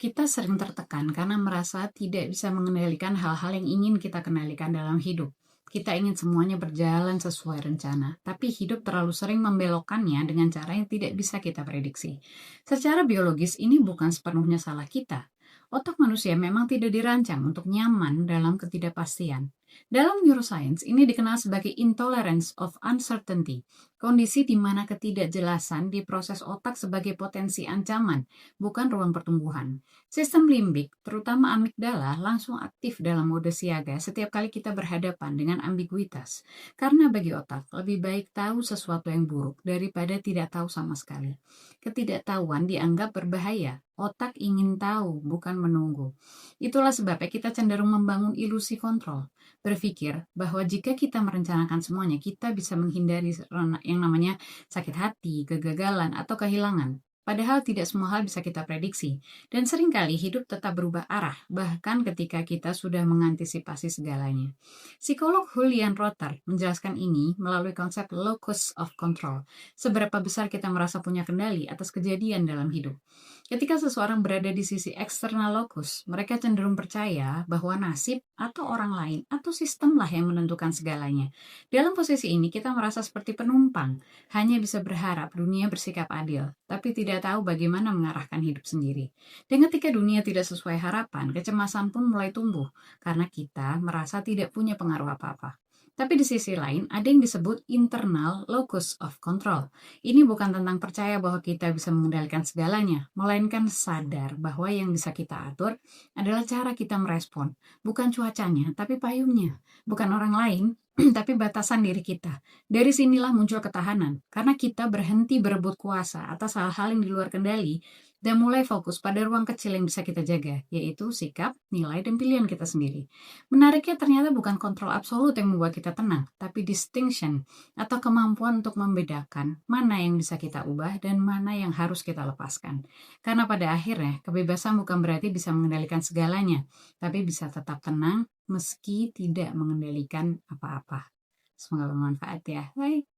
Kita sering tertekan karena merasa tidak bisa mengendalikan hal-hal yang ingin kita kendalikan dalam hidup. Kita ingin semuanya berjalan sesuai rencana, tapi hidup terlalu sering membelokkannya dengan cara yang tidak bisa kita prediksi. Secara biologis, ini bukan sepenuhnya salah kita. Otak manusia memang tidak dirancang untuk nyaman dalam ketidakpastian. Dalam neuroscience, ini dikenal sebagai intolerance of uncertainty, kondisi di mana ketidakjelasan diproses otak sebagai potensi ancaman, bukan ruang pertumbuhan. Sistem limbik, terutama amigdala, langsung aktif dalam mode siaga setiap kali kita berhadapan dengan ambiguitas. Karena bagi otak, lebih baik tahu sesuatu yang buruk daripada tidak tahu sama sekali. Ketidaktahuan dianggap berbahaya. Otak ingin tahu, bukan menunggu. Itulah sebabnya kita cenderung membangun ilusi kontrol. Berpikir bahwa jika kita merencanakan semuanya, kita bisa menghindari yang namanya sakit hati, kegagalan, atau kehilangan. Padahal tidak semua hal bisa kita prediksi, dan seringkali hidup tetap berubah arah, bahkan ketika kita sudah mengantisipasi segalanya. Psikolog Julian Rotter menjelaskan ini melalui konsep locus of control, seberapa besar kita merasa punya kendali atas kejadian dalam hidup. Ketika seseorang berada di sisi eksternal locus, mereka cenderung percaya bahwa nasib atau orang lain atau sistemlah yang menentukan segalanya. Dalam posisi ini, kita merasa seperti penumpang, hanya bisa berharap dunia bersikap adil, tapi tidak tahu bagaimana mengarahkan hidup sendiri. Dan ketika dunia tidak sesuai harapan, kecemasan pun mulai tumbuh, karena kita merasa tidak punya pengaruh apa-apa. Tapi di sisi lain, ada yang disebut internal locus of control. Ini bukan tentang percaya bahwa kita bisa mengendalikan segalanya, melainkan sadar bahwa yang bisa kita atur adalah cara kita merespon, bukan cuacanya, tapi payungnya, bukan orang lain, tapi batasan diri kita. Dari sinilah muncul ketahanan, karena kita berhenti berebut kuasa atas hal-hal yang di luar kendali dan mulai fokus pada ruang kecil yang bisa kita jaga, yaitu sikap, nilai, dan pilihan kita sendiri. Menariknya ternyata bukan kontrol absolut yang membuat kita tenang, tapi distinction atau kemampuan untuk membedakan mana yang bisa kita ubah dan mana yang harus kita lepaskan. Karena pada akhirnya, kebebasan bukan berarti bisa mengendalikan segalanya, tapi bisa tetap tenang meski tidak mengendalikan apa-apa. Semoga bermanfaat ya. Bye.